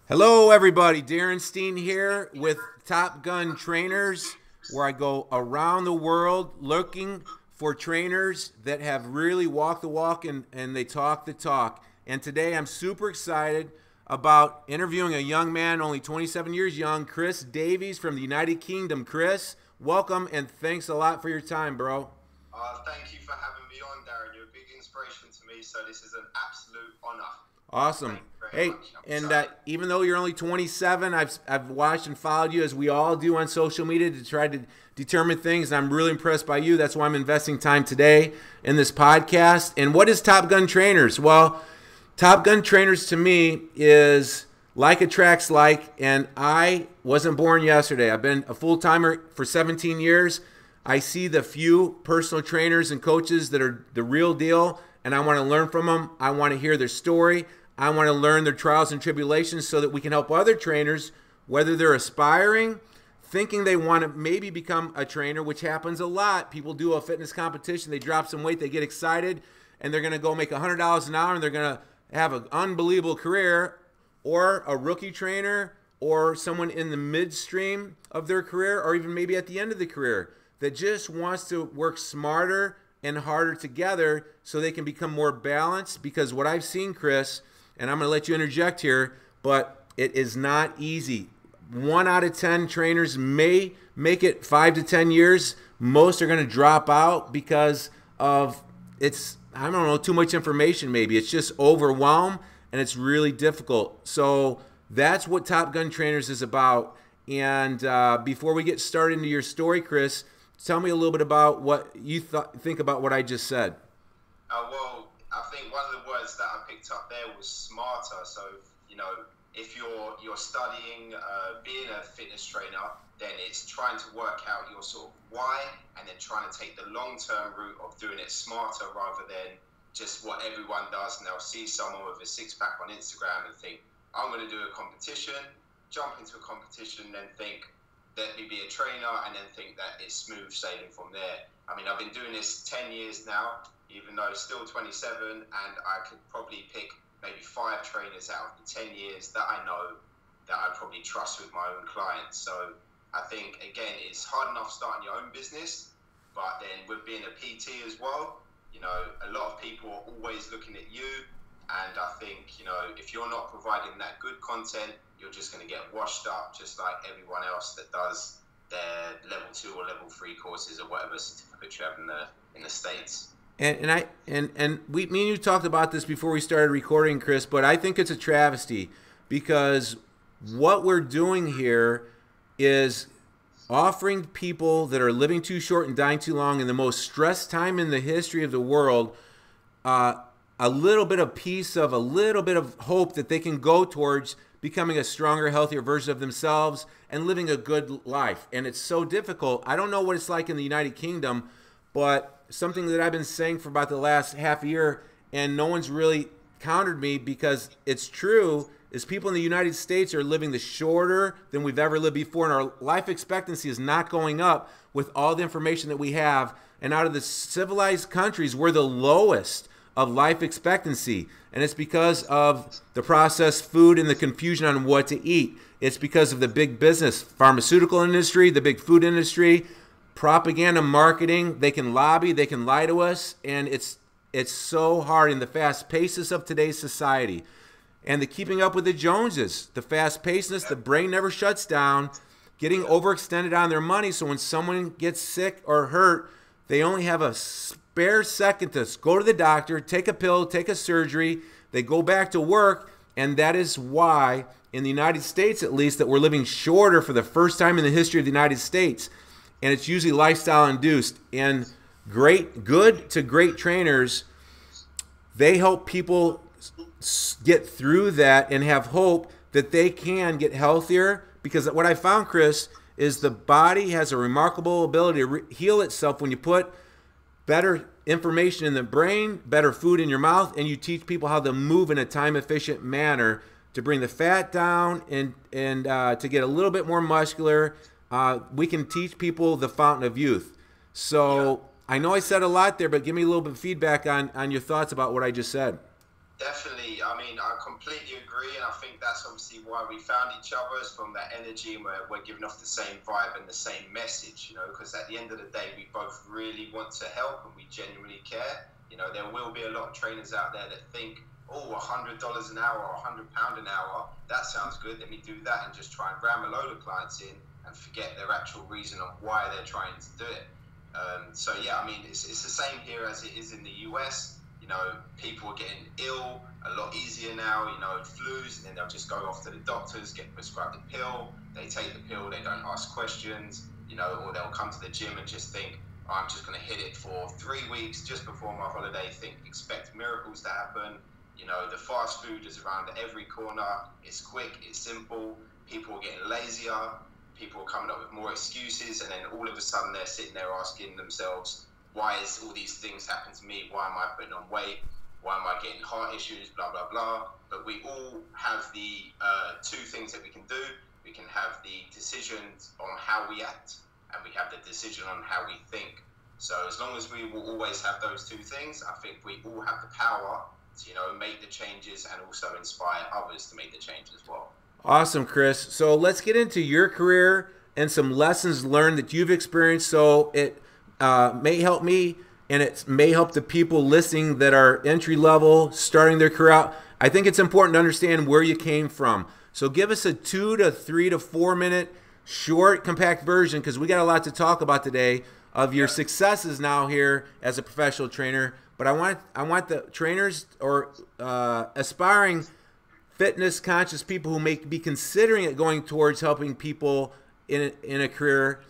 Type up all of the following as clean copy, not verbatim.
Hello, everybody. Darin, Steen here with Top Gun Trainers, where I go around the world looking for trainers that have really walked the walk and they talk the talk. And today I'm super excited about interviewing a young man, only 27 years young, Chris Davies from the United Kingdom. Chris, welcome and thanks a lot for your time, bro. Thank you for having me on, Darin. You're a big inspiration to me, so this is an absolute honor. Awesome. Thank you very Hey, much. I'm and excited. even though you're only 27, I've watched and followed you as we all do on social media to try to determine things. And I'm really impressed by you. That's why I'm investing time today in this podcast. And what is Top Gun Trainers? Well, Top Gun Trainers to me is like attracts like, and I wasn't born yesterday. I've been a full timer for 17 years. I see the few personal trainers and coaches that are the real deal, and I want to learn from them. I want to hear their story. I want to learn their trials and tribulations so that we can help other trainers, whether they're aspiring, thinking they want to maybe become a trainer, which happens a lot. People do a fitness competition, they drop some weight, they get excited, and they're going to go make $100 an hour, and they're going to have an unbelievable career, or a rookie trainer, or someone in the midstream of their career, or even maybe at the end of the career that just wants to work smarter and harder together so they can become more balanced. Because what I've seen, Chris, and I'm going to let you interject here, but it is not easy. 1 out of 10 trainers may make it 5 to 10 years. Most are going to drop out because of I don't know, too much information maybe. It's just overwhelmed and it's really difficult. So that's what Top Gun Trainers is about. And before we get started into your story, Chris, tell me a little bit about what you think about what I just said. Well, I think one of the words that I picked up there was smarter. So, if you're studying being a fitness trainer, then it's trying to work out your sort of why, and then trying to take the long-term route of doing it smarter rather than just what everyone does. And they'll see someone with a six-pack on Instagram and think, I'm going to do a competition, jump into a competition, then think, let me be a trainer, and then think that it's smooth sailing from there. I mean, I've been doing this 10 years now, even though still 27, and I could probably pick maybe 5 trainers out of the 10 years that I know that I probably trust with my own clients. So I think, again, it's hard enough starting your own business, but then with being a PT as well, a lot of people are always looking at you. And I think, if you're not providing that good content, you're just going to get washed up just like everyone else that does their level 2 or level 3 courses or whatever certificate you have in the States. Me and you talked about this before we started recording, Chris, but I think it's a travesty because what we're doing here is offering people that are living too short and dying too long in the most stressed time in the history of the world a little bit of peace, of a little bit of hope that they can go towards becoming a stronger, healthier version of themselves and living a good life. And it's so difficult. I don't know what it's like in the United Kingdom, but something that I've been saying for about the last half a year, and no one's really countered me because it's true, is people in the United States are living the shorter than we've ever lived before, and our life expectancy is not going up with all the information that we have. And out of the civilized countries, we're the lowest of life expectancy, and it's because of the processed food and the confusion on what to eat. It's because of the big business, pharmaceutical industry, the big food industry, propaganda, marketing. They can lobby, they can lie to us, and it's so hard in the fast paces of today's society. And the keeping up with the Joneses, the fast pacedness, the brain never shuts down, getting overextended on their money, so when someone gets sick or hurt, they only have a spare second to go to the doctor, take a pill, take a surgery. They go back to work, and that is why, in the United States at least, that we're living shorter for the first time in the history of the United States. And it's usually lifestyle induced. And good to great trainers, they help people get through that and have hope that they can get healthier. Because what I found, Chris, is the body has a remarkable ability to heal itself when you put better information in the brain, better food in your mouth, and you teach people how to move in a time-efficient manner to bring the fat down and to get a little bit more muscular. We can teach people the fountain of youth. So I know I said a lot there, but give me a little bit of feedback on your thoughts about what I just said. Definitely. I mean, I completely agree, and I think that's obviously why we found each other, is from that energy, and we're giving off the same vibe and the same message, you know, because at the end of the day, we both really want to help and we genuinely care. You know, there will be a lot of trainers out there that think, oh, $100 an hour or £100 an hour, that sounds good, let me do that, and just try and ram a load of clients in and forget their actual reason on why they're trying to do it. So, yeah, I mean, it's the same here as it is in the US. You know, people are getting ill a lot easier now, you know, flus, and then they'll just go off to the doctors, get prescribed a pill, they take the pill, they don't ask questions, you know, or they'll come to the gym and just think, oh, I'm just going to hit it for 3 weeks just before my holiday, expect miracles to happen. You know, the fast food is around every corner, it's quick, it's simple, people are getting lazier, people are coming up with more excuses, and then all of a sudden they're sitting there asking themselves, why is all these things happening to me? Why am I putting on weight? Why am I getting heart issues? Blah, blah, blah. But we all have the two things that we can do. We can have the decisions on how we act, and we have the decision on how we think. So as long as we will always have those two things, I think we all have the power to, you know, make the changes and also inspire others to make the change as well. Awesome, Chris. So let's get into your career and some lessons learned that you've experienced. So it may help me, and it may help the people listening that are entry level, starting their career out. I think it's important to understand where you came from. So give us a 2 to 3 to 4 minute short, compact version, because we got a lot to talk about today, of your successes now here as a professional trainer. But I want the trainers or aspiring fitness conscious people who may be considering it, going towards helping people in a career.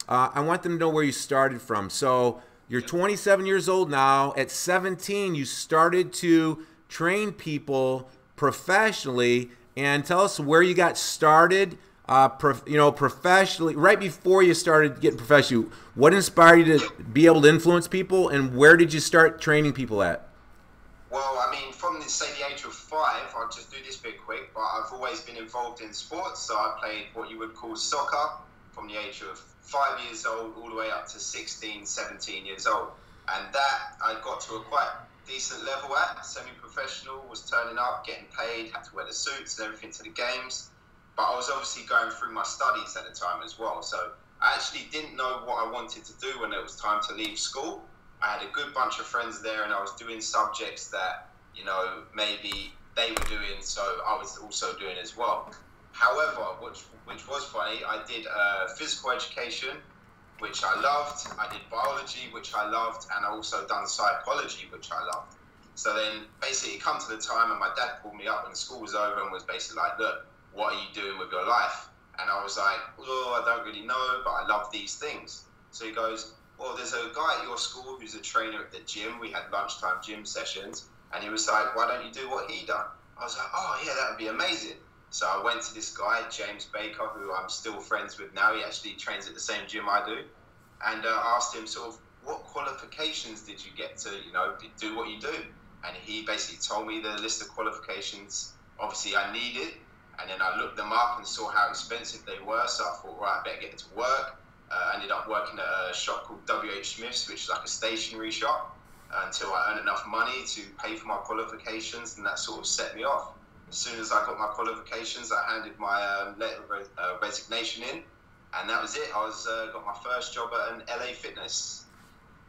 I want them to know where you started from. So you're 27 years old now. At 17, you started to train people professionally. And tell us where you got started, professionally, right before you started getting professional. What inspired you to be able to influence people, and where did you start training people at? Well, I mean, from the age of 5, I'll just do this bit quick, but I've always been involved in sports. So I played what you would call soccer from the age of 5 years old all the way up to 16, 17 years old. And that I got to a quite decent level at. Semi-professional, was turning up, getting paid, had to wear the suits and everything to the games. But I was obviously going through my studies at the time as well. So I actually didn't know what I wanted to do when it was time to leave school. I had a good bunch of friends there, and I was doing subjects that, you know, maybe they were doing, so I was also doing as well. However, which was funny, I did physical education, which I loved. I did biology, which I loved, and I also done psychology, which I loved. So then basically it come to the time, and my dad called me up when school was over and was basically like, look, what are you doing with your life? And I was like, oh, I don't really know, but I love these things. So he goes, well, there's a guy at your school who's a trainer at the gym. We had lunchtime gym sessions. And he was like, why don't you do what he done? I was like, oh, yeah, that would be amazing. So I went to this guy, James Baker, who I'm still friends with now. He actually trains at the same gym I do. And I asked him sort of, what qualifications did you get to, you know, do what you do? And he basically told me the list of qualifications, obviously, I needed. And then I looked them up and saw how expensive they were. So I thought, right, I better get to work. I ended up working at a shop called W.H. Smith's, which is like a stationery shop, until I earned enough money to pay for my qualifications, and that sort of set me off. As soon as I got my qualifications, I handed my letter of resignation in, and that was it. I got my first job at an LA Fitness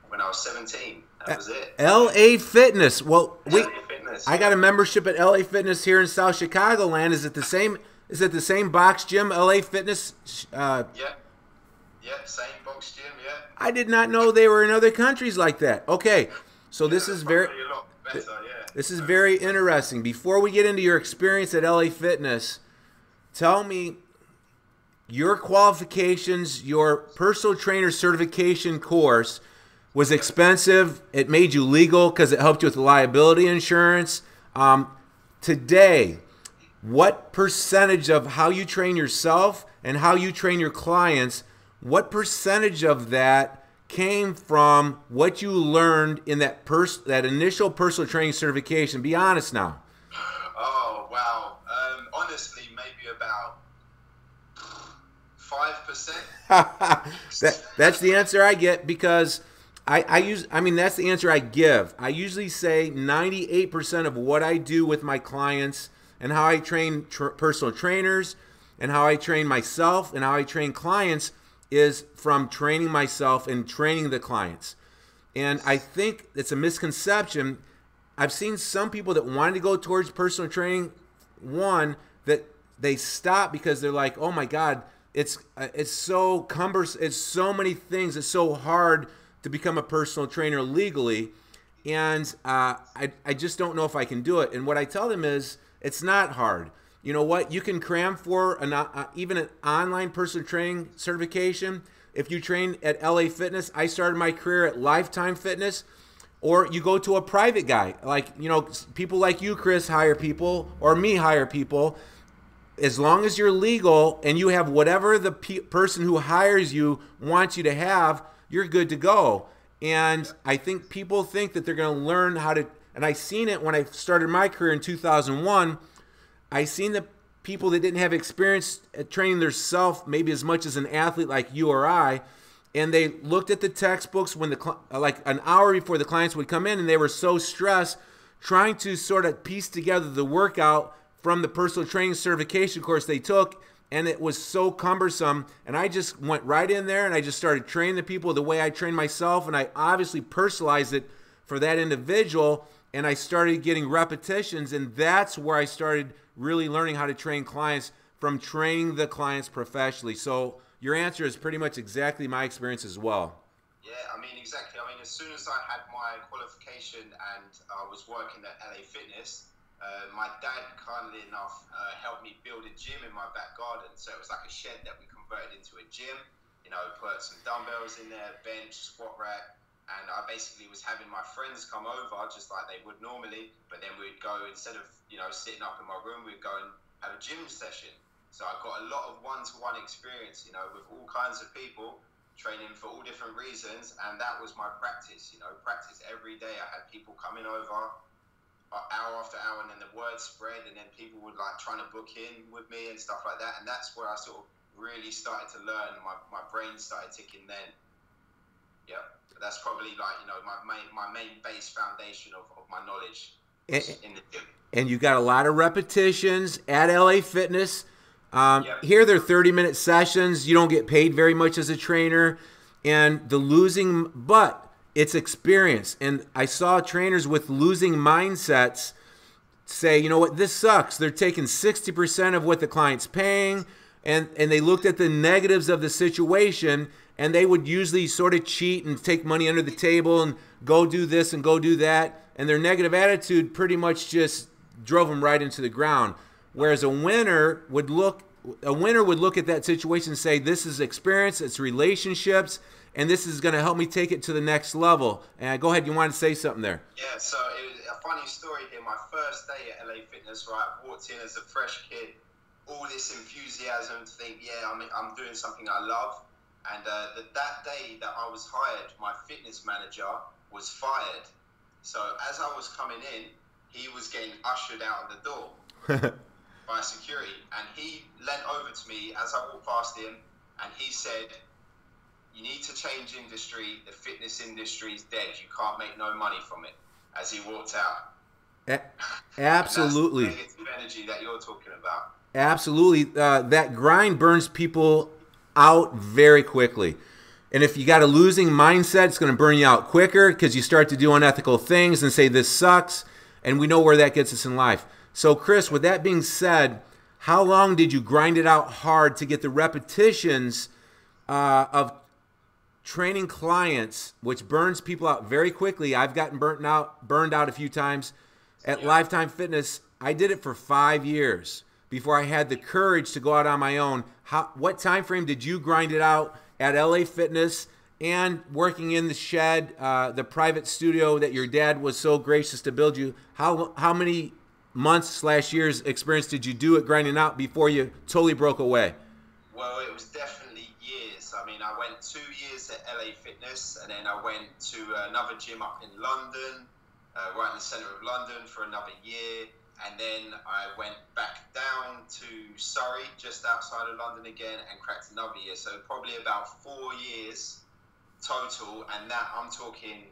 when I was 17. That was it. LA Fitness. Well, LA Fitness. I got a membership at LA Fitness here in South Chicagoland. Is it the same? Is it the same box gym, LA Fitness? Yeah. Yeah, same box gym, yeah. I did not know they were in other countries like that. Okay, so this is very a lot better, yeah. This is very interesting. Before we get into your experience at LA Fitness, tell me your qualifications. Your personal trainer certification course was expensive. It made you legal because it helped you with liability insurance. Today, what percentage of how you train yourself and how you train your clients, what percentage of that came from what you learned in that initial personal training certification? Be honest now. Oh, wow. Honestly, maybe about 5%. That's the answer I get, because I mean, that's the answer I give. I usually say 98% of what I do with my clients and how I train personal trainers and how I train myself and how I train clients is from training myself and training the clients. And I think it's a misconception. I've seen some people that wanted to go towards personal training, one, that they stop because they're like, oh my God, it's so cumbersome, it's so many things, it's so hard to become a personal trainer legally, and I just don't know if I can do it. And what I tell them is, it's not hard. You know what? You can cram for even an online personal training certification. If you train at LA Fitness, I started my career at Lifetime Fitness, or you go to a private guy. Like, you know, people like you, Chris, hire people, or me hire people. As long as you're legal and you have whatever the person who hires you wants you to have, you're good to go. And I think people think that they're going to learn how to, and I seen it when I started my career in 2001. I seen the people that didn't have experience at training themselves maybe as much as an athlete like you or I, and they looked at the textbooks when like an hour before the clients would come in, and they were so stressed trying to sort of piece together the workout from the personal training certification course they took, and it was so cumbersome. And I just went right in there and I just started training the people the way I train myself, and I obviously personalized it for that individual, and I started getting repetitions, and that's where I started really learning how to train clients from training the clients professionally. So your answer is pretty much exactly my experience as well. Yeah, I mean, exactly. I mean, as soon as I had my qualification and I was working at LA Fitness, my dad, kindly enough, helped me build a gym in my back garden. So it was like a shed that we converted into a gym. You know, put some dumbbells in there, bench, squat rack. And I basically was having my friends come over just like they would normally. But then we'd go, instead of, you know, sitting up in my room, we'd go and have a gym session. So I got a lot of one-to-one experience, you know, with all kinds of people, training for all different reasons. And that was my practice, you know, practice every day. I had people coming over hour after hour, and then the word spread, and then people would like trying to book in with me and stuff like that. And that's where I sort of really started to learn. My brain started ticking then. Yeah, that's probably like, you know, my main base foundation of my knowledge in the gym. And you got a lot of repetitions at LA Fitness. Here they're 30-minute sessions. You don't get paid very much as a trainer, and but it's experience. And I saw trainers with losing mindsets say, you know what, this sucks. They're taking 60% of what the client's paying, and they looked at the negatives of the situation, and they would usually sort of cheat and take money under the table and go do this and go do that. And their negative attitude pretty much just drove them right into the ground. Whereas a winner would look at that situation and say, this is experience, it's relationships, and this is going to help me take it to the next level. And go ahead, you wanted to say something there. Yeah, so it was a funny story here. My first day at LA Fitness, right, I walked in as a fresh kid, all this enthusiasm to think, yeah, I'm doing something I love. And that day that I was hired, my fitness manager was fired. So as I was coming in, he was getting ushered out of the door by security. And he leant over to me as I walked past him, and he said, you need to change industry. The fitness industry is dead. You can't make no money from it, as he walked out. Absolutely. That's the negative energy that you're talking about. Absolutely. That grind burns people out very quickly. And if you got a losing mindset, it's going to burn you out quicker because you start to do unethical things and say this sucks. And we know where that gets us in life. So, Chris, with that being said, how long did you grind it out hard to get the repetitions of training clients, which burns people out very quickly? I've gotten burned out a few times at Lifetime Fitness. I did it for 5 years before I had the courage to go out on my own. What time frame did you grind it out at LA Fitness and working in the shed, the private studio that your dad was so gracious to build you? How many months/years experience did you do it grinding out before you totally broke away? Well, it was definitely years. I mean, I went 2 years at LA Fitness, and then I went to another gym up in London, right in the center of London, for another year. And then I went back down to Surrey, just outside of London again, and cracked another year. So probably about 4 years total, and that I'm talking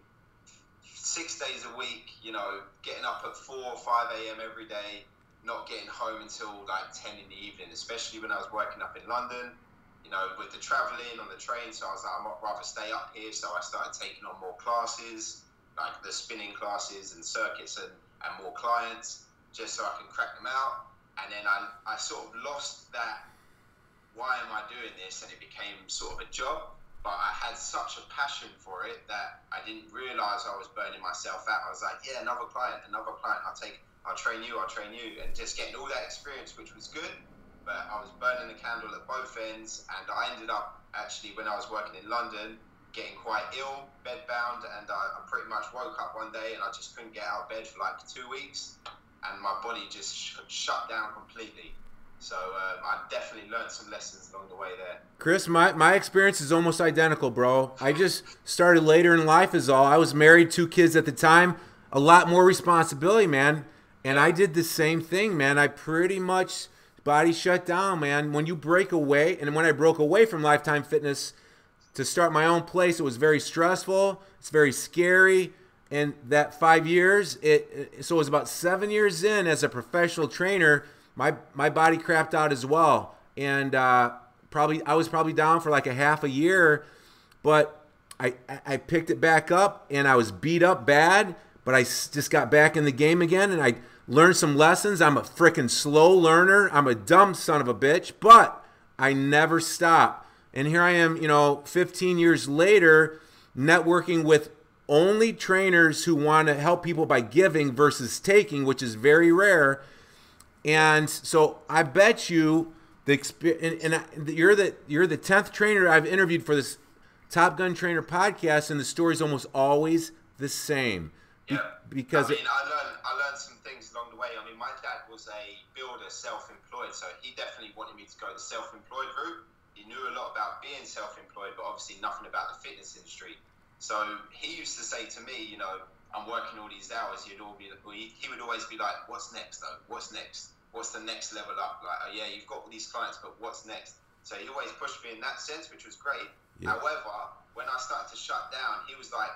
6 days a week, you know, getting up at 4 or 5 a.m. every day, not getting home until like 10 in the evening, especially when I was working up in London, you know, with the traveling on the train. So I was like, I'd rather stay up here. So I started taking on more classes, like the spinning classes and circuits and more clients, just so I can crack them out. And then I sort of lost that, why am I doing this? And it became sort of a job. But I had such a passion for it that I didn't realize I was burning myself out. I was like, yeah, another client, I'll train you, and just getting all that experience, which was good. But I was burning the candle at both ends, and I ended up actually, when I was working in London, getting quite ill, bedbound, and I pretty much woke up one day and I just couldn't get out of bed for like 2 weeks, and my body just shut down completely. So I definitely learned some lessons along the way there. Chris, my experience is almost identical, bro. I just started later in life is all. I was married, 2 kids at the time, a lot more responsibility, man. And I did the same thing, man. I pretty much, body shut down, man. When you break away, and when I broke away from Lifetime Fitness to start my own place, it was very stressful. It's very scary. And that 5 years, so it was about 7 years in as a professional trainer, my body crapped out as well, and I was probably down for like a half a year, but I picked it back up, and I was beat up bad, but I just got back in the game again, and I learned some lessons. I'm a freaking slow learner. I'm a dumb son of a bitch, but I never stop. And here I am, 15 years later, networking with only trainers who want to help people by giving versus taking, which is very rare. And so I bet you you're the 10th trainer I've interviewed for this Top Gun Trainer podcast, and the story's almost always the same. Yeah, because I learned some things along the way. I mean, my dad was a builder, self-employed, so he definitely wanted me to go the self-employed route. He knew a lot about being self-employed, but obviously nothing about the fitness industry. So he used to say to me, I'm working all these hours. He would always be like, what's next though? What's next? What's the next level up? Like, oh, yeah, you've got all these clients, but what's next? So he always pushed me in that sense, which was great. Yeah. However, when I started to shut down, he was like,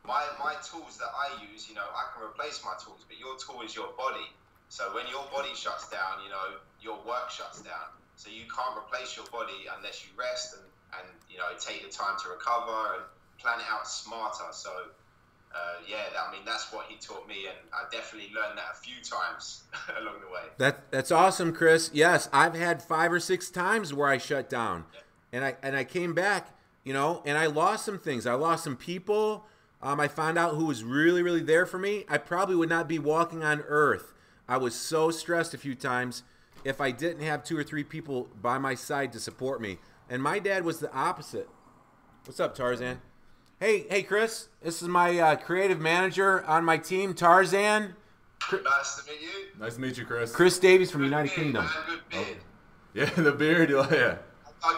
my tools that I use, I can replace my tools, but your tool is your body. So when your body shuts down, your work shuts down. So you can't replace your body unless you rest and take the time to recover and plan it out smarter. So that's what he taught me, and I definitely learned that a few times along the way. That's awesome, Chris. Yes, I've had 5 or 6 times where I shut down, yeah. and I came back, and I lost some things. I lost some people. I found out who was really, really there for me. I probably would not be walking on earth. I was so stressed a few times if I didn't have 2 or 3 people by my side to support me. And my dad was the opposite. What's up, Tarzan? Hey, Chris. This is my creative manager on my team, Tarzan. Nice to meet you. Nice to meet you, Chris. Chris Davies from good United beard, Kingdom. Man, good beard. Oh. Yeah, the beard. Yeah. I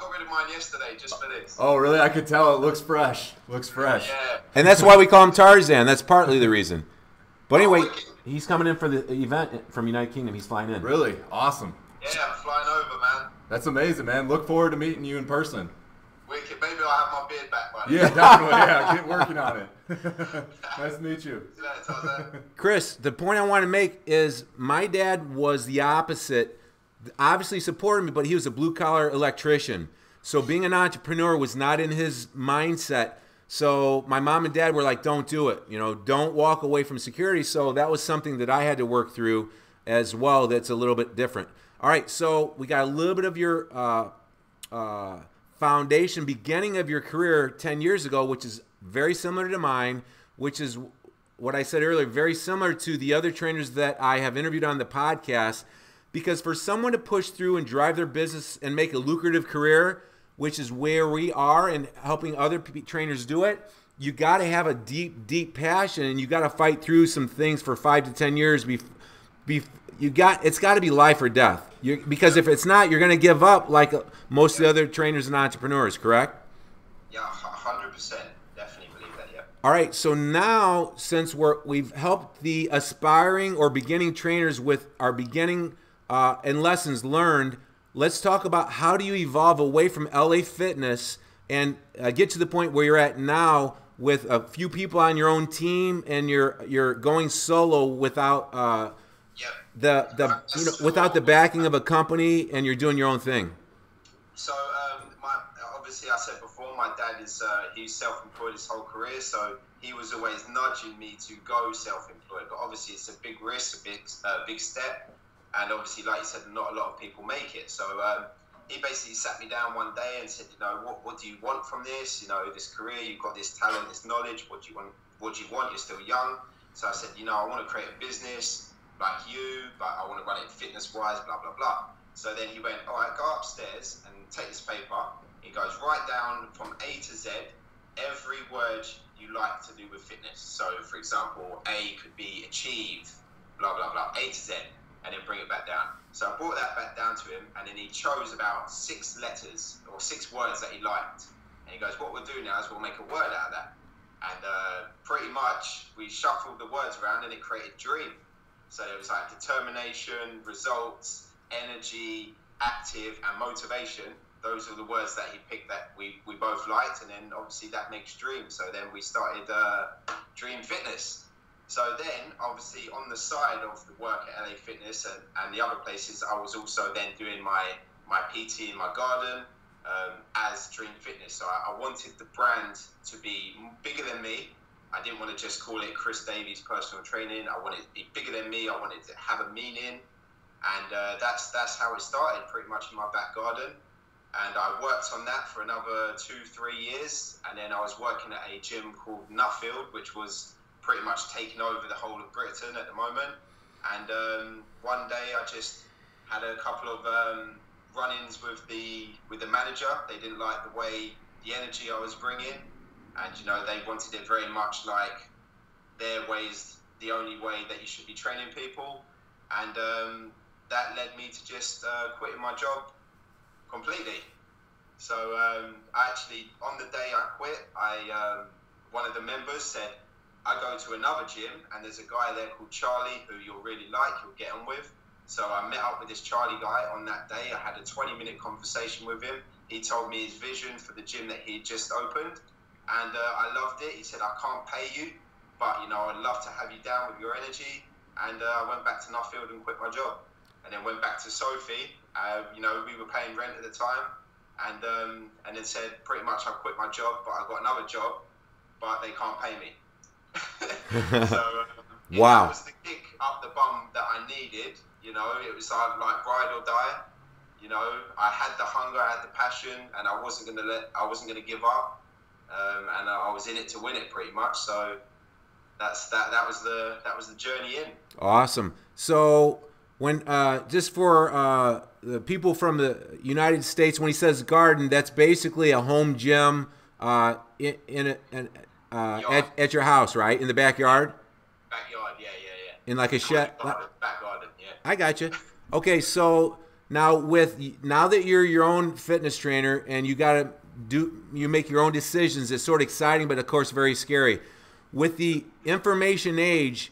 got rid of mine yesterday just for this. Oh, really? I could tell. It looks fresh. Yeah. And that's why we call him Tarzan. That's partly the reason. But anyway, he's coming in for the event from United Kingdom. He's flying in. Really? Awesome. Yeah, I'm flying over, man. That's amazing, man. Look forward to meeting you in person. Wicked. Maybe I'll have my beard back by then. Yeah, definitely. Yeah, get working on it. Nice to meet you. See you later, Tarzan. Chris, the point I want to make is my dad was the opposite. Obviously supported me, but he was a blue-collar electrician. So being an entrepreneur was not in his mindset. So my mom and dad were like, don't do it. Don't walk away from security. So that was something that I had to work through as well. That's a little bit different. All right, so we got a little bit of your foundation, beginning of your career 10 years ago, which is very similar to mine, which is what I said earlier, very similar to the other trainers that I have interviewed on the podcast. Because for someone to push through and drive their business and make a lucrative career, which is where we are and helping other trainers do it, you got to have a deep, deep passion, and you got to fight through some things for 5 to 10 years. It's got to be life or death. Because if it's not, you're going to give up like most of the other trainers and entrepreneurs, correct? Yeah, 100%. Definitely believe that, yeah. All right, so now since we've helped the aspiring or beginning trainers with our beginning and lessons learned, let's talk about how do you evolve away from LA Fitness and get to the point where you're at now with a few people on your own team, and you're going solo without without the backing of a company, and you're doing your own thing. So obviously I said before, my dad is he's self-employed his whole career, so he was always nudging me to go self-employed. But obviously it's a big risk, a big step, and obviously, like you said, not a lot of people make it. So he basically sat me down one day and said, what do you want from this? This career, you've got this talent, this knowledge. What do you want? What do you want? You're still young. So I said, I want to create a business like you, but I want to run it fitness-wise, blah, blah, blah. So then he went, all right, go upstairs and take this paper. He goes, write down from A to Z every word you like to do with fitness. So, for example, A could be achieve, blah, blah, blah, A to Z, and then bring it back down. So I brought that back down to him, and then he chose about 6 letters or 6 words that he liked. And he goes, what we'll do now is we'll make a word out of that. And pretty much we shuffled the words around, and it created dream. So there was like determination, results, energy, active, and motivation. Those are the words that he picked that we both liked, and then obviously that makes dream. So then we started Dream Fitness. So then obviously on the side of the work at LA Fitness and the other places, I was also then doing my PT in my garden as Dream Fitness. So I wanted the brand to be bigger than me. I didn't want to just call it Chris Davies Personal Training. I wanted it to be bigger than me. I wanted it to have a meaning. And that's how it started, pretty much in my back garden. And I worked on that for another 2-3 years. And then I was working at a gym called Nuffield, which was pretty much taking over the whole of Britain at the moment. And one day I just had a couple of run-ins with the manager. They didn't like the way, the energy I was bringing. And, they wanted it very much like their way's the only way that you should be training people. And that led me to just quitting my job completely. So I actually, on the day I quit, one of the members said, I go to another gym and there's a guy there called Charlie who you'll really like, you'll get on with. So I met up with this Charlie guy on that day. I had a 20-minute conversation with him. He told me his vision for the gym that he had just opened. And I loved it. He said, I can't pay you, but, I'd love to have you down with your energy. And I went back to Nuffield and quit my job. And then went back to Sophie. We were paying rent at the time. And then said, pretty much, I quit my job, but I got another job, but they can't pay me. So wow. That was the kick up the bum that I needed. It was like ride or die. I had the hunger, I had the passion, and I wasn't gonna give up. And I was in it to win it, pretty much. So that was the journey in. Awesome. So when just for the people from the United States, when he says garden, that's basically a home gym at your house, right? In the backyard? Backyard, yeah. In like a shed? Back garden, yeah. I got you. Okay, so now that you're your own fitness trainer and you make your own decisions, it's sort of exciting, but of course very scary. With the information age,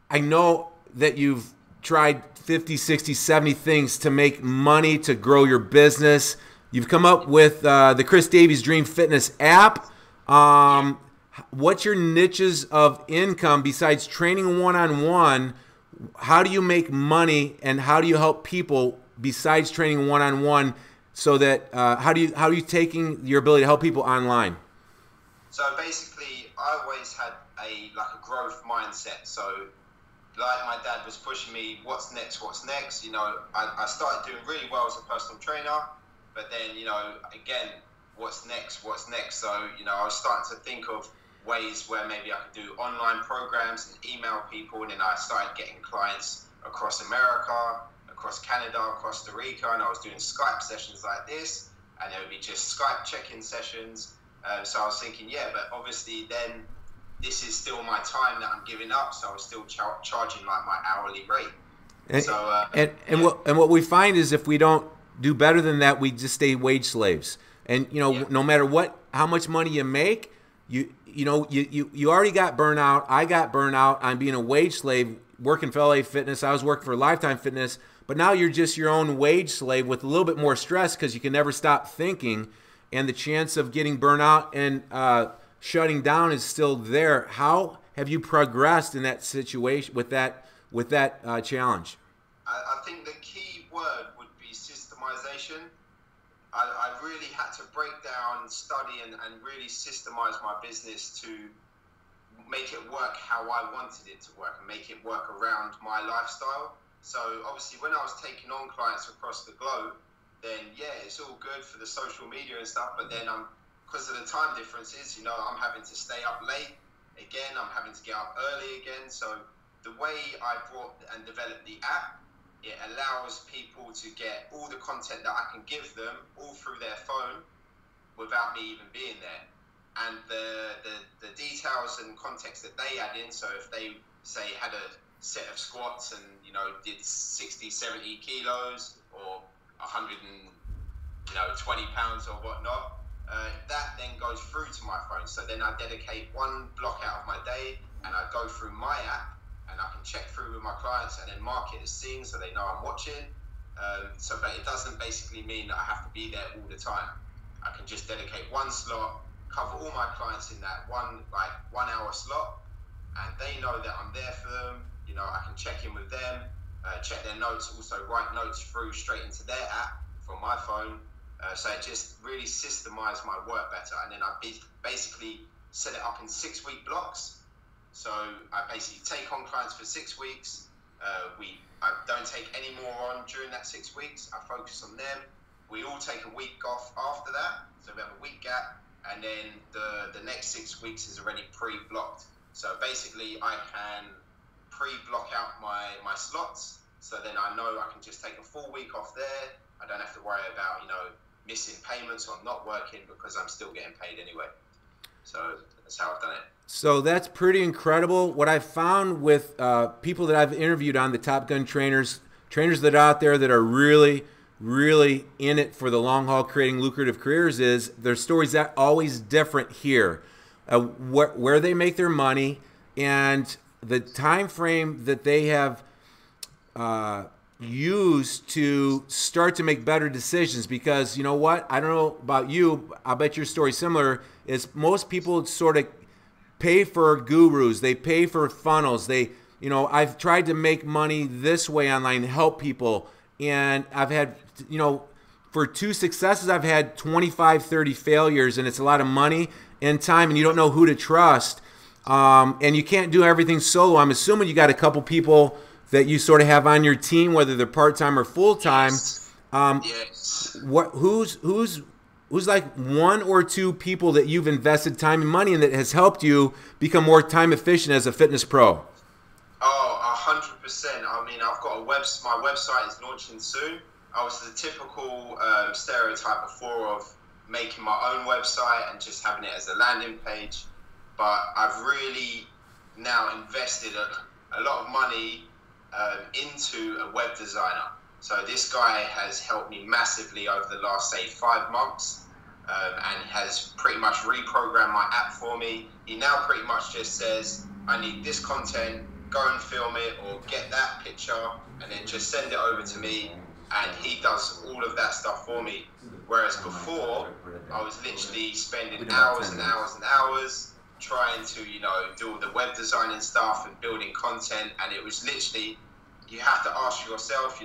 I know that you've tried 50, 60, 70 things to make money, to grow your business. You've come up with the Chris Davies Dream Fitness app. What's your niches of income besides training one-on-one? How do you make money, and how do you help people besides training one-on-one? So that how are you taking your ability to help people online? So basically, I always had a growth mindset. So like my dad was pushing me, what's next? I started doing really well as a personal trainer, but then again, what's next? So I was starting to think of ways where maybe I could do online programs and email people, and then I started getting clients across America, across Canada, Costa Rica, and I was doing Skype sessions like this, and there would be just Skype check-in sessions. So I was thinking, but obviously then this is still my time that I'm giving up, so I was still charging like my hourly rate. And what we find is if we don't do better than that, we just stay wage slaves. And no matter how much money you make, you already got burnout. I got burnout on being a wage slave working for LA Fitness. I was working for Lifetime Fitness, but now you're just your own wage slave with a little bit more stress because you can never stop thinking. and the chance of getting burnt out and shutting down is still there. How have you progressed in that situation with that challenge? I think the key word would be systemization. I really had to break down, study, and really systemize my business to make it work how I wanted it to work and make it work around my lifestyle. So obviously when I was taking on clients across the globe, then yeah, it's all good for the social media and stuff, but then because of the time differences, I'm having to stay up late again, I'm having to get up early again. So the way I brought and developed the app, it allows people to get all the content that I can give them all through their phone without me even being there. And the details and context that they add in, so if they say had a set of squats and did 60, 70 kilos or 120 pounds or whatnot, that then goes through to my phone. So then I dedicate one block out of my day and I go through my app and I can check through with my clients and then mark it as seen so they know I'm watching. But it doesn't basically mean that I have to be there all the time. I can just dedicate one slot, cover all my clients in that 1 hour slot, and they know that I'm there for them. I can check in with them, check their notes, also write notes through straight into their app from my phone. So it just really systemized my work better. And then I basically set it up in 6-week blocks. So I basically take on clients for 6 weeks. I don't take any more on during that 6 weeks. I focus on them. We all take a week off after that. So we have a week gap. And then the next 6 weeks is already pre-blocked. So basically I can pre-block out my slots. So then I know I can just take a full week off there. I don't have to worry about, missing payments or not working because I'm still getting paid anyway. So that's how I've done it. So that's pretty incredible. What I've found with people that I've interviewed on the Top Gun trainers that are out there that are really, really in it for the long haul, creating lucrative careers, is their stories are always different here. Where they make their money and the time frame that they have used to start to make better decisions. Because you know what? I don't know about you. I bet your story's similar. Is most people sort of pay for gurus. They pay for funnels. I've tried to make money this way online, help people. And I've had, for 2 successes, I've had 25, 30 failures, and it's a lot of money and time, and you don't know who to trust. And you can't do everything solo. I'm assuming you got a couple people that you sort of have on your team, whether they're part-time or full-time. Yes. Who's like 1 or 2 people that you've invested time and money in that has helped you become more time efficient as a fitness pro? Oh, 100%. I mean, I've got my website is launching soon. I was the typical stereotype before of making my own website and just having it as a landing page. But I've really now invested a lot of money into a web designer. So this guy has helped me massively over the last, say, 5 months and has pretty much reprogrammed my app for me. He now pretty much just says, I need this content, go and film it or get that picture and then just send it over to me, and he does all of that stuff for me. Whereas before, I was literally spending hours and hours and hours trying to, do all the web designing stuff and building content, and it was literally, you have to ask yourself,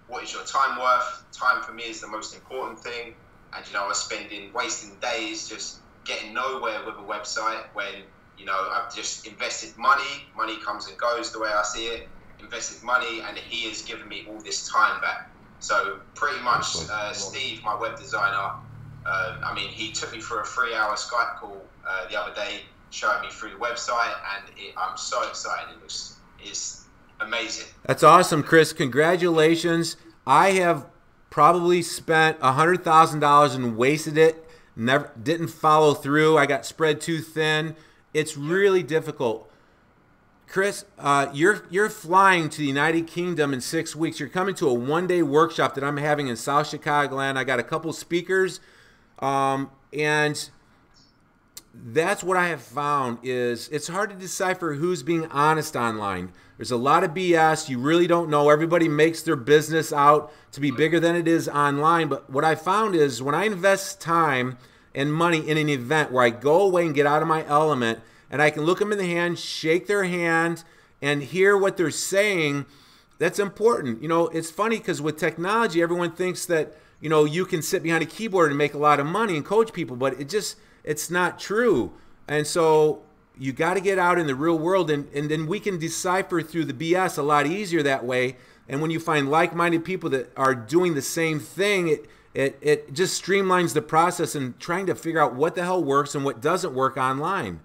what is your time worth? Time for me is the most important thing. And, I was wasting days just getting nowhere with a website when, I've just invested money. Money comes and goes the way I see it. Invested money, and he has given me all this time back. So pretty much Steve, my web designer, he took me for a 3-hour Skype call the other day, showing me through the website, and I'm so excited. It's amazing. That's awesome, Chris. Congratulations. I have probably spent $100,000 and wasted it. Didn't follow through. I got spread too thin. It's really difficult. Chris, you're flying to the United Kingdom in 6 weeks. You're coming to a 1-day workshop that I'm having in South Chicagoland. I got a couple speakers, and that's what I have found is it's hard to decipher who's being honest online. There's a lot of BS. You really don't know. Everybody makes their business out to be bigger than it is online. But what I found is when I invest time, and money in an event where I go away and get out of my element, and I can look them in the hand, shake their hand, and hear what they're saying. That's important. It's funny because with technology, everyone thinks that, you can sit behind a keyboard and make a lot of money and coach people, but it's not true. And so you got to get out in the real world, and then we can decipher through the BS a lot easier that way. And when you find like-minded people that are doing the same thing, it just streamlines the process and trying to figure out what the hell works and what doesn't work online.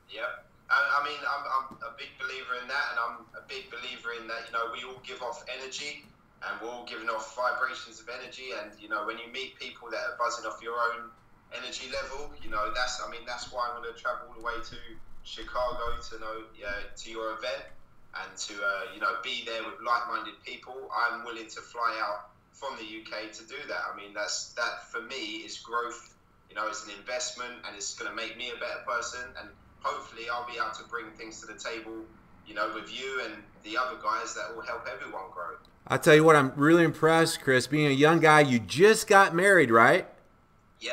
Yep. I mean, I'm a big believer in that, and I'm a big believer in that, we all give off energy, and we're all giving off vibrations of energy. And, when you meet people that are buzzing off your own energy level, that's why I'm going to travel all the way to Chicago to your event, and to be there with like-minded people. I'm willing to fly out from the UK to do that. I mean, that for me is growth. It's an investment, and it's going to make me a better person, and hopefully I'll be able to bring things to the table, with you and the other guys that will help everyone grow. I'll tell you what, I'm really impressed, Chris. Being a young guy, you just got married, right? Yeah,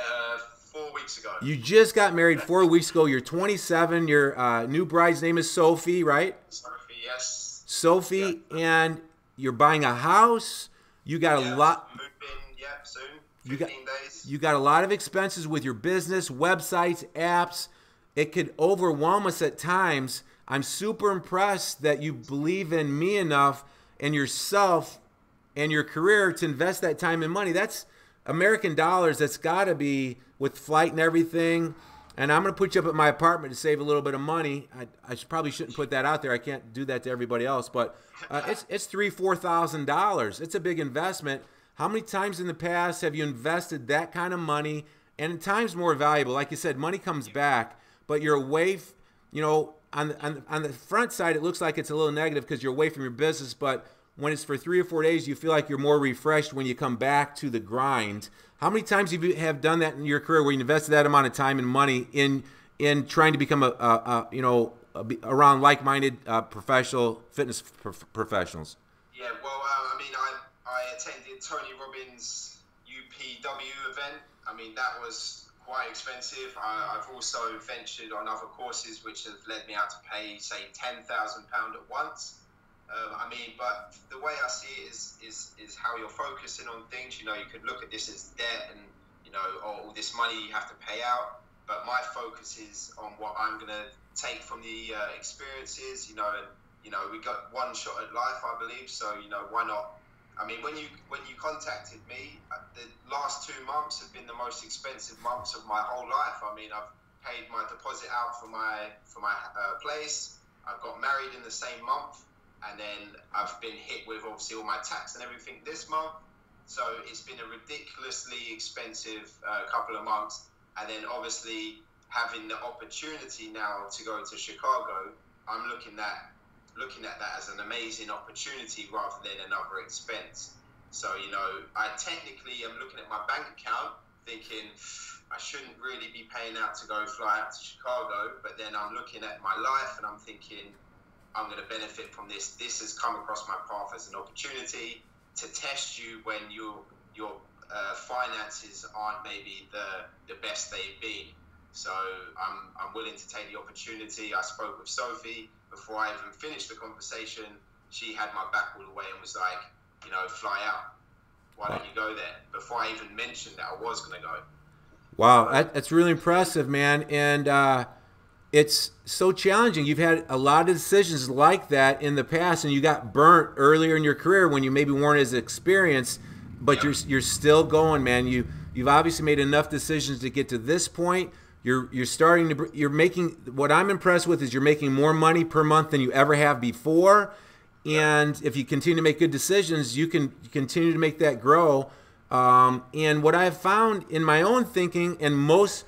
4 weeks ago. You just got married 4 weeks ago. You're 27. Your new bride's name is Sophie, right? Sophie, yes. Sophie, yeah. And you're buying a house. You got a lot. Move in, soon. 15 days. You got a lot of expenses with your business, websites, apps. It could overwhelm us at times. I'm super impressed that you believe in me enough and yourself and your career to invest that time and money. That's American dollars. That's got to be with flight and everything. And I'm going to put you up at my apartment to save a little bit of money. I probably shouldn't put that out there. I can't do that to everybody else. But it's $3,000-$4,000. It's a big investment. How many times in the past have you invested that kind of money? And in times more valuable. Like you said, money comes back, but you're away. On the front side, it looks like it's a little negative because you're away from your business. But when it's for 3 or 4 days, you feel like you're more refreshed when you come back to the grind. How many times have you done that in your career where you invested that amount of time and money in trying to become around like-minded professional fitness professionals? Yeah, well, I attended Tony Robbins' UPW event. I mean, that was quite expensive. I've also ventured on other courses which have led me out to pay, say, £10,000 at once. But the way I see it is how you're focusing on things. You could look at this as debt and, all this money you have to pay out. But my focus is on what I'm going to take from the experiences, and, we got one shot at life, I believe. So, why not? I mean, when you contacted me, the last 2 months have been the most expensive months of my whole life. I mean, I've paid my deposit out for my place. I've got married in the same month. And then I've been hit with obviously all my tax and everything this month. So it's been a ridiculously expensive couple of months. And then obviously having the opportunity now to go to Chicago, I'm looking at that as an amazing opportunity rather than another expense. So, I technically am looking at my bank account thinking I shouldn't really be paying out to go fly out to Chicago. But then I'm looking at my life and I'm thinking, I'm going to benefit from this. This has come across my path as an opportunity to test you when your finances aren't maybe the best they've been. So I'm willing to take the opportunity. I spoke with Sophie before I even finished the conversation. She had my back all the way and was like, fly out. Why don't you go there? Before I even mentioned that I was going to go. Wow, that's really impressive, man. And it's so challenging. You've had a lot of decisions like that in the past, and you got burnt earlier in your career when you maybe weren't as experienced, but you're still going, man. You've obviously made enough decisions to get to this point. You're making, what I'm impressed with is you're making more money per month than you ever have before. And if you continue to make good decisions, you can continue to make that grow. And what I've found in my own thinking, and most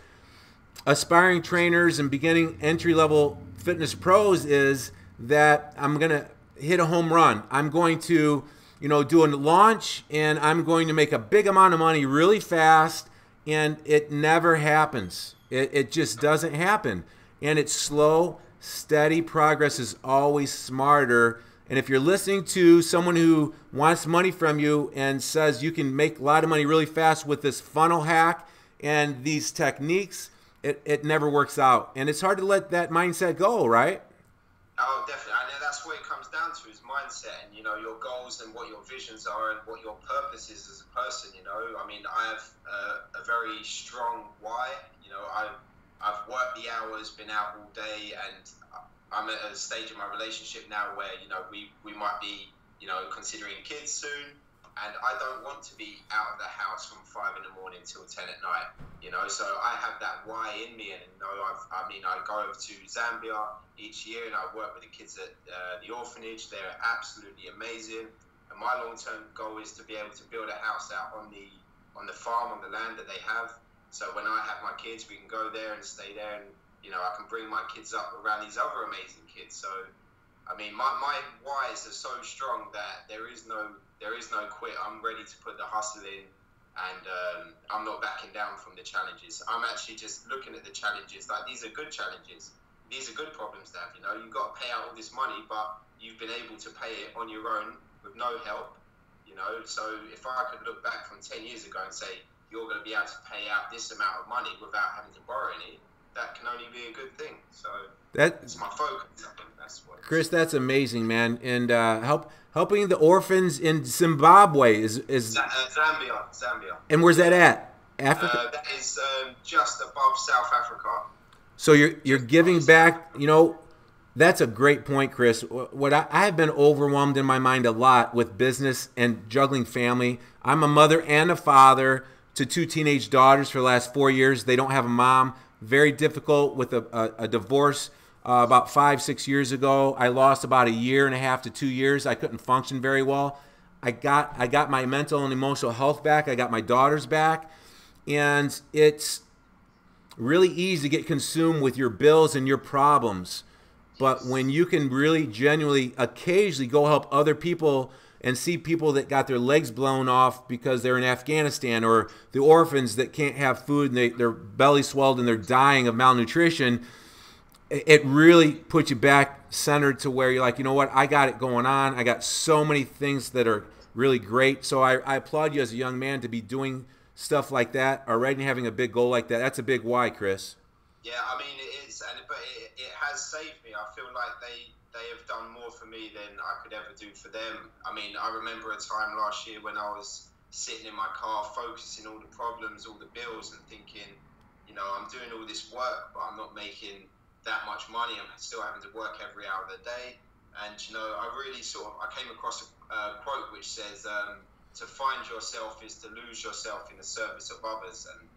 aspiring trainers and beginning entry-level fitness pros, is that I'm going to hit a home run. I'm going to, do a launch, and I'm going to make a big amount of money really fast, and it never happens. It just doesn't happen. And it's slow, steady progress is always smarter. And if you're listening to someone who wants money from you and says you can make a lot of money really fast with this funnel hack and these techniques, it never works out. And it's hard to let that mindset go, right? Oh, definitely. And that's what it comes down to, is mindset, and your goals and what your visions are and what your purpose is as a person. I mean, I have a very strong why. I've worked the hours, been out all day, and I'm at a stage in my relationship now where we might be considering kids soon, and I don't want to be out of the house from 5 in the morning till 10 at night. So I have that why in me, and I go over to Zambia each year, and I work with the kids at the orphanage. They're absolutely amazing, and my long-term goal is to be able to build a house out on the farm, on the land that they have. So when I have my kids, we can go there and stay there, and I can bring my kids up around these other amazing kids. So I mean, my whys are so strong that there is no quit. I'm ready to put the hustle in, and I'm not backing down from the challenges. I'm actually just looking at the challenges like these are good challenges. These are good problems to have. You've got to pay out all this money, but you've been able to pay it on your own with no help. So if I could look back from 10 years ago and say, you're going to be able to pay out this amount of money without having to borrow any, that can only be a good thing. So that's my focus. That's what Chris, that's amazing, man. And helping the orphans in Zimbabwe is Zambia. And where's that at? Africa? That is just above South Africa. So you're giving back. That's a great point, Chris. What I have been overwhelmed in my mind a lot with business and juggling family. I'm a mother and a father to 2 teenage daughters for the last 4 years. They don't have a mom. Very difficult with a divorce. About 5-6 years ago, I lost about 1.5 to 2 years. I couldn't function very well. I got my mental and emotional health back. I got my daughters back, and it's really easy to get consumed with your bills and your problems. But when you can really genuinely occasionally go help other people and see people that got their legs blown off because they're in Afghanistan, or the orphans that can't have food and their belly swelled and they're dying of malnutrition, it really puts you back centered to where you're like, you know what, I got it going on. I got so many things that are really great. So I applaud you as a young man to be doing stuff like that already and having a big goal like that. That's a big why, Chris. Yeah, I mean, it is, but it has saved me. I feel like they have done more for me than I could ever do for them. I mean, I remember a time last year when I was sitting in my car focusing all the problems, all the bills, and thinking, I'm doing all this work, but I'm not making that much money. I'm still having to work every hour of the day. And, I really I came across a quote which says, to find yourself is to lose yourself in the service of others. And,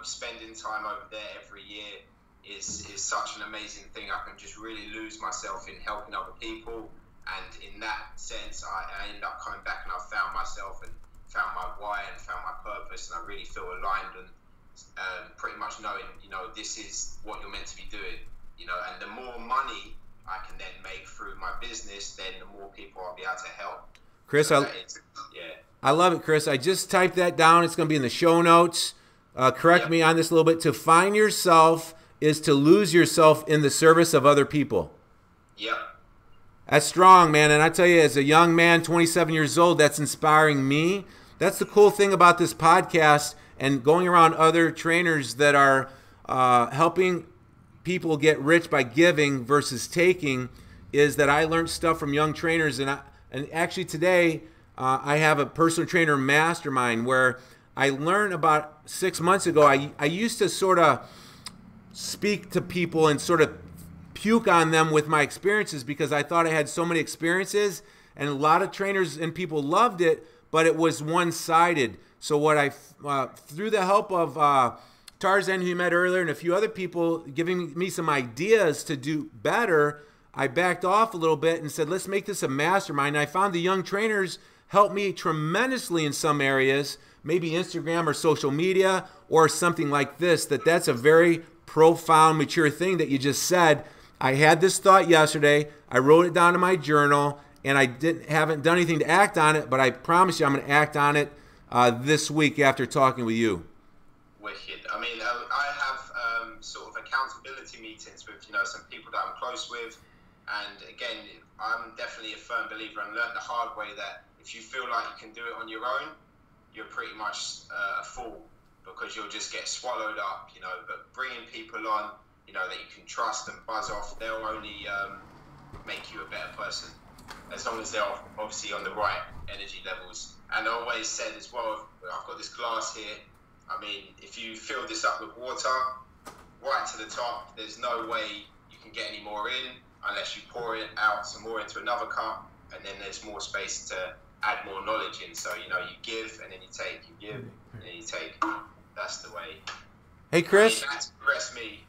spending time over there every year is such an amazing thing. I can just really lose myself in helping other people, and in that sense I ended up coming back and I found myself and found my why and found my purpose, and I really feel aligned and pretty much knowing this is what you're meant to be doing, and the more money I can then make through my business, then the more people I'll be able to help. Chris, so I love it, Chris. I just typed that down. It's going to be in the show notes. Correct me on this a little bit. To find yourself is to lose yourself in the service of other people. Yep. That's strong, man. And I tell you, as a young man, 27 years old, that's inspiring me. That's the cool thing about this podcast and going around other trainers that are helping people get rich by giving versus taking, is that I learned stuff from young trainers. And actually today, I have a personal trainer mastermind where I learned about 6 months ago. I used to sort of speak to people and sort of puke on them with my experiences because I thought I had so many experiences, and a lot of trainers and people loved it, but it was one-sided. So what through the help of Tarzan, who you met earlier, and a few other people giving me some ideas to do better, I backed off a little bit and said, let's make this a mastermind. And I found the young trainers helped me tremendously in some areas, maybe Instagram or social media or something like this. That's a very profound, mature thing that you just said. I had this thought yesterday. I wrote it down in my journal, and I haven't done anything to act on it, but I promise you I'm going to act on it this week after talking with you. Wicked. I mean, I have sort of accountability meetings with some people that I'm close with, and again, I'm definitely a firm believer and learned the hard way that if you feel like you can do it on your own, you're pretty much a fool. because you'll just get swallowed up, you know. But bringing people on, you know, that you can trust and buzz off, they'll only make you a better person, as long as they're obviously on the right energy levels. And I always said as well, I've got this glass here. I mean, if you fill this up with water right to the top, there's no way you can get any more in unless you pour it out some more into another cup, and then there's more space to add more knowledge in. So, you know, you give and then you take, you give and then you take. That's the way. Hey, Chris. I mean, that's progressed me.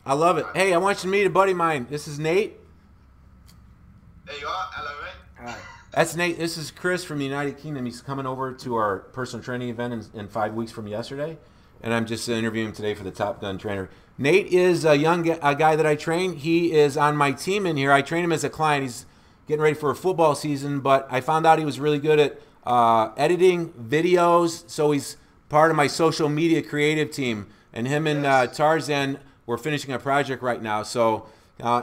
I love it. Hey, I want you to meet a buddy of mine. This is Nate. There you are. Hello, mate. Hi. That's Nate. This is Chris from the United Kingdom. He's coming over to our personal training event in 5 weeks from yesterday, and I'm just interviewing him today for the Top Gun trainer. Nate is a guy that I train. He is on my team in here. I train him as a client. He's getting ready for a football season, but I found out he was really good at editing videos, so he's part of my social media creative team. And him and Tarzan, we're finishing a project right now, so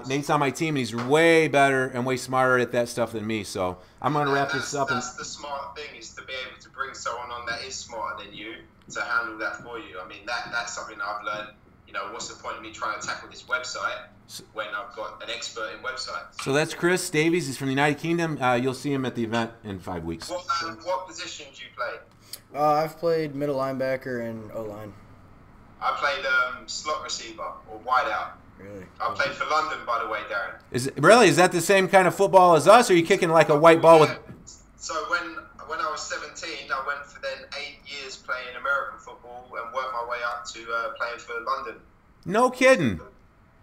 Nate's on my team, and he's way better and way smarter at that stuff than me. So I'm going to wrap this up. That's the smart thing, is to be able to bring someone on that is smarter than you to handle that for you. I mean, that's something I've learned. You know, what's the point of me trying to tackle this website when I've got an expert in websites? So that's Chris Davies. He's from the United Kingdom. You'll see him at the event in 5 weeks. What position do you play? I've played middle linebacker and O-line. I played slot receiver or wideout. Really? I played for London, by the way, Darin. Is that the same kind of football as us, or are you kicking like a white ball with? So when I was 17, I went for then 8 years playing American football and worked my way up to playing for London. No kidding.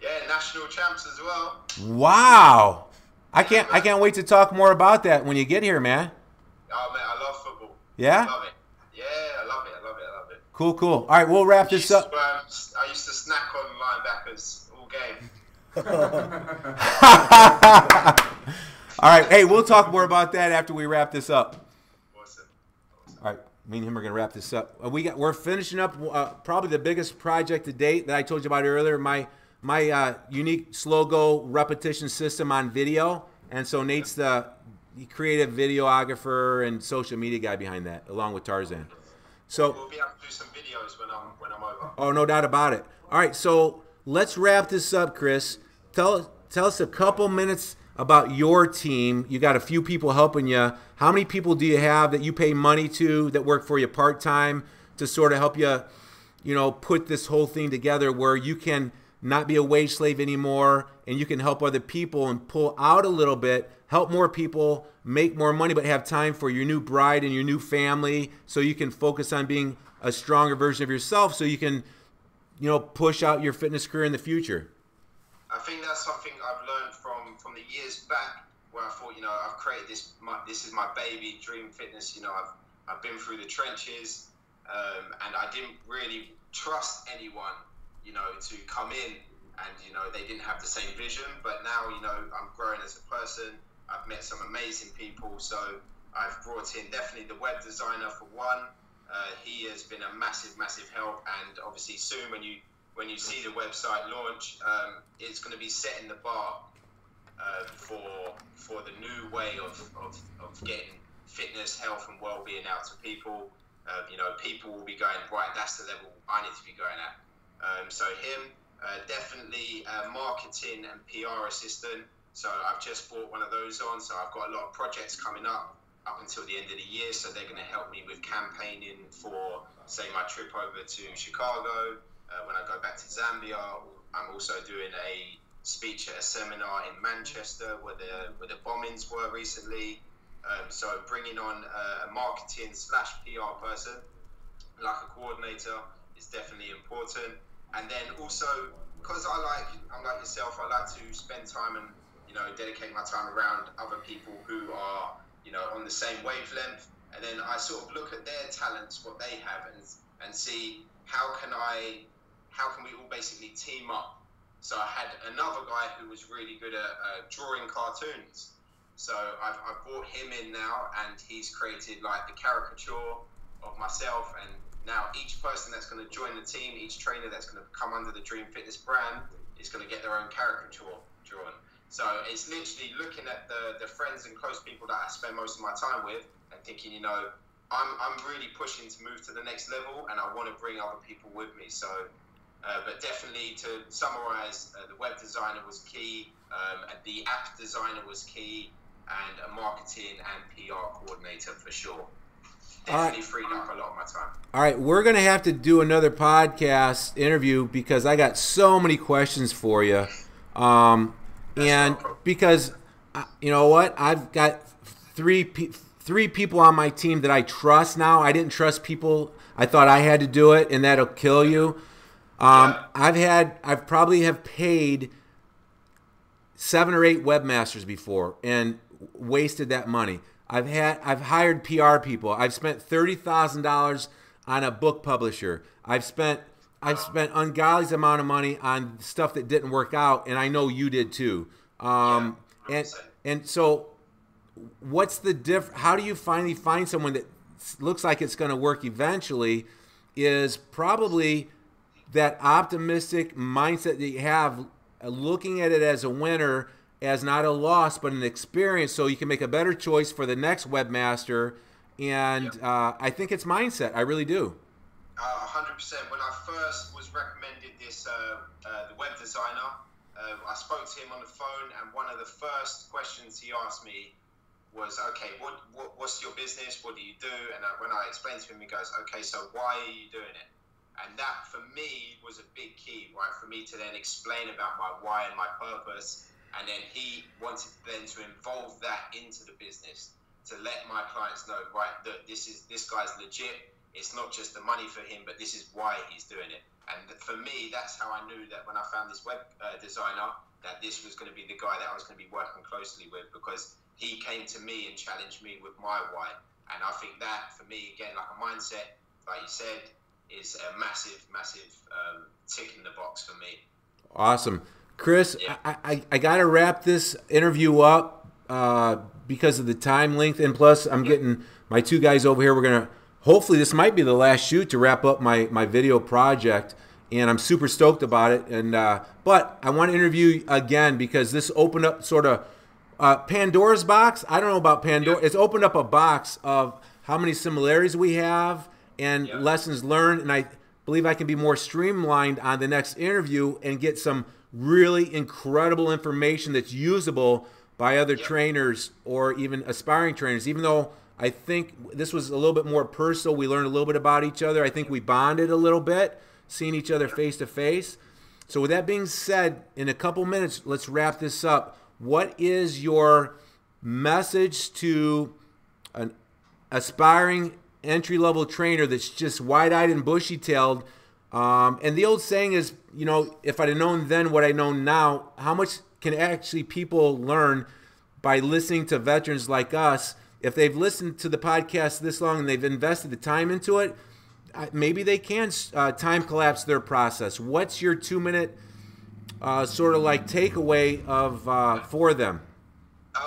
Yeah, national champs as well. Wow. I can't wait to talk more about that when you get here, man. Oh man, I love football. Yeah? I love it. Yeah, I love it. Cool. All right, we'll wrap this up. I used to snack on linebackers all game. All right, hey, we'll talk more about that after we wrap this up. Awesome. All right, me and him are going to wrap this up. We're finishing up probably the biggest project to date that I told you about earlier, my unique Slogo repetition system on video. And so Nate's the creative videographer and social media guy behind that, along with Tarzan. So we'll be able to do some videos when I'm over. Oh, no doubt about it. All right, so let's wrap this up, Chris. Tell us a couple minutes about your team. You got a few people helping you. How many people do you have that you pay money to that work for you part-time to sort of help you, put this whole thing together where you can not be a wage slave anymore and you can help other people and pull out a little bit, help more people, make more money, but have time for your new bride and your new family so you can focus on being a stronger version of yourself so you can, push out your fitness career in the future? I think that's something I've learned from the years back where I thought, I've created this is my baby, Dream Fitness. I've been through the trenches, and I didn't really trust anyone, to come in, and, they didn't have the same vision. But now, I'm growing as a person. I've met some amazing people. So I've brought in definitely the web designer for one. He has been a massive help. And obviously soon when you see the website launch, it's going to be setting the bar for the new way of getting fitness, health, and well-being out to people. People will be going, right, that's the level I need to be going at. So him, definitely a marketing and PR assistant. So I've just brought one of those on. So I've got a lot of projects coming up until the end of the year. So they're going to help me with campaigning for, say, my trip over to Chicago. When I go back to Zambia, I'm also doing a speech at a seminar in Manchester where the bombings were recently. So bringing on a marketing / PR person, like a coordinator, is definitely important. And then also, because I'm like yourself, I like to spend time and dedicate my time around other people who are on the same wavelength. And then I sort of look at their talents, what they have, and see how can we all basically team up. So I had another guy who was really good at drawing cartoons. So I've brought him in now, and he's created like the caricature of myself. And now each person that's going to join the team, each trainer that's going to come under the Dream Fitness brand is going to get their own caricature drawn. So it's literally looking at the friends and close people that I spend most of my time with and thinking, I'm really pushing to move to the next level, and I want to bring other people with me. So, but definitely to summarize, the web designer was key, the app designer was key, and a marketing and PR coordinator for sure. Definitely freed up a lot of my time. All right, we're going to have to do another podcast interview because I got so many questions for you. And because, you know what, I've got three people on my team that I trust now. I didn't trust people. I thought I had to do it, and that'll kill you. I've probably have paid 7 or 8 webmasters before and wasted that money. I've hired PR people. I've spent $30,000 on a book publisher. I've spent ungodly amount of money on stuff that didn't work out, and I know you did too. And so, what's the how do you finally find someone that looks like it's going to work eventually? Is probably that optimistic mindset that you have, looking at it as a winner, as not a loss, but an experience, so you can make a better choice for the next webmaster. And I think it's mindset. I really do. 100%. When I first was recommended this, the web designer, I spoke to him on the phone, and one of the first questions he asked me was, okay, what's your business? What do you do? And when I explained to him, he goes, okay, so why are you doing it? And that, for me, was a big key, right? For me to then explain about my why and my purpose. And then he wanted then to involve that into the business, to let my clients know, right, that this guy's legit. It's not just the money for him, but this is why he's doing it. And for me, that's how I knew that when I found this web designer, that this was going to be the guy that I was going to be working closely with, because he came to me and challenged me with my why. And I think that, for me, again, like a mindset, like you said, is a massive tick in the box for me. Awesome. Chris, yeah. I got to wrap this interview up because of the time length, and plus I'm getting my 2 guys over here. We're going to, hopefully this might be the last shoot to wrap up my video project, and I'm super stoked about it. And but I want to interview you again because this opened up sort of Pandora's box. I don't know about Pandora. It's opened up a box of how many similarities we have and lessons learned, and I believe I can be more streamlined on the next interview and get some really incredible information that's usable by other trainers or even aspiring trainers. Even though I think this was a little bit more personal, we learned a little bit about each other. I think we bonded a little bit, seeing each other face to face. So with that being said, in a couple minutes, let's wrap this up. What is your message to an aspiring entry-level trainer that's just wide-eyed and bushy-tailed? And the old saying is, you know, if I'd have known then what I know now, how much can actually people learn by listening to veterans like us? If they've listened to the podcast this long and they've invested the time into it, maybe they can time collapse their process. What's your 2-minute sort of like takeaway of for them?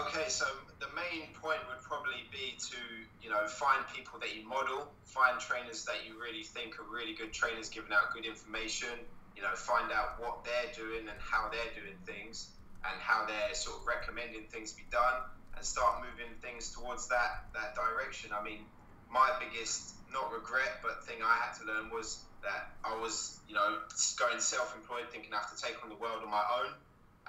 Okay, so the main point would probably be to, you know, find people that you model, find trainers that you really think are really good trainers giving out good information, you know, find out what they're doing and how they're doing things and how they're sort of recommending things be done, and start moving things towards that direction. I mean, my biggest, not regret, but thing I had to learn was that I was, you know, going self-employed, thinking I have to take on the world on my own.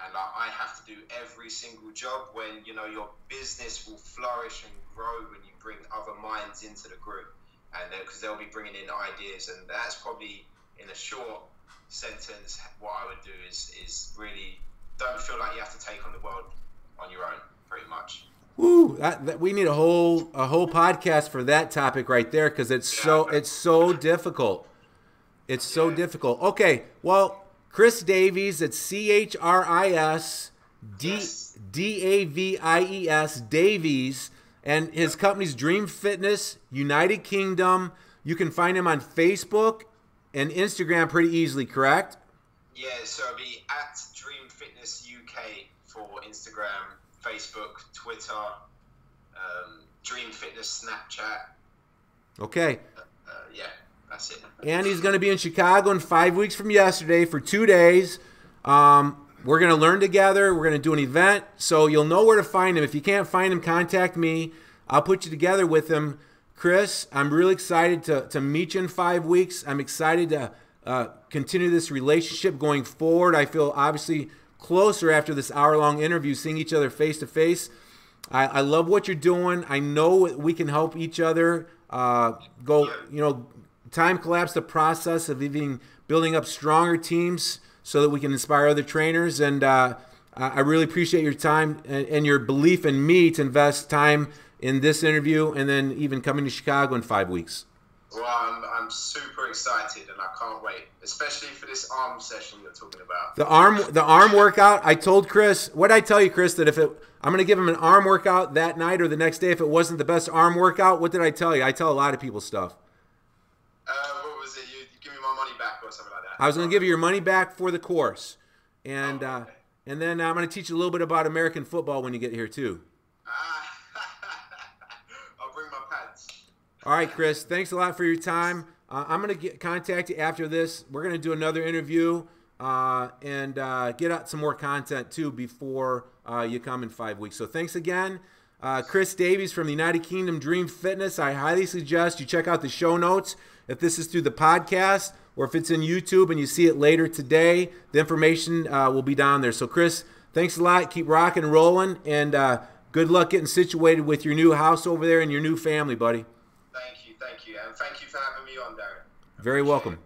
And I have to do every single job, when, you know, your business will flourish and grow when you bring other minds into the group. And because they'll be bringing in ideas. And that's probably, in a short sentence, what I would do is really don't feel like you have to take on the world on your own, pretty much. Woo! We need a whole podcast for that topic right there, because it's so difficult. It's so difficult. Okay, well, Chris Davies, it's CHRISDAVIES, Davies, and his company's Dream Fitness, United Kingdom. You can find him on Facebook and Instagram pretty easily, correct? Yeah, so it'll be at Dream Fitness UK for Instagram, Facebook, Twitter, Dream Fitness Snapchat. Okay. Yeah, that's it. And he's going to be in Chicago in 5 weeks from yesterday for 2 days. We're going to learn together. We're going to do an event, so you'll know where to find him. If you can't find him, contact me. I'll put you together with him. Chris, I'm really excited to meet you in 5 weeks. I'm excited to continue this relationship going forward. I feel obviously closer after this hour-long interview, seeing each other face to face. I love what you're doing. I know we can help each other time collapse the process of even building up stronger teams so that we can inspire other trainers. And I really appreciate your time and your belief in me to invest time in this interview and then even coming to Chicago in 5 weeks. Well, I'm super excited and I can't wait, especially for this arm session you're talking about. The arm workout. I told Chris, what did I tell you, Chris, that I'm going to give him an arm workout that night or the next day if it wasn't the best arm workout. What did I tell you? I tell a lot of people stuff. What was it? You give me my money back or something like that? I was going to give you your money back for the course. And and then I'm going to teach you a little bit about American football when you get here too. I'll bring my pads. All right, Chris. Thanks a lot for your time. I'm going to contact you after this. We're going to do another interview and get out some more content too before you come in 5 weeks. So thanks again. Chris Davies from the United Kingdom Dream Fitness. I highly suggest you check out the show notes if this is through the podcast or if it's in YouTube and you see it later today. The information will be down there. So, Chris, thanks a lot. Keep rocking and rolling, and good luck getting situated with your new house over there and your new family, buddy. Thank you. And thank you for having me on, Darin. Very welcome.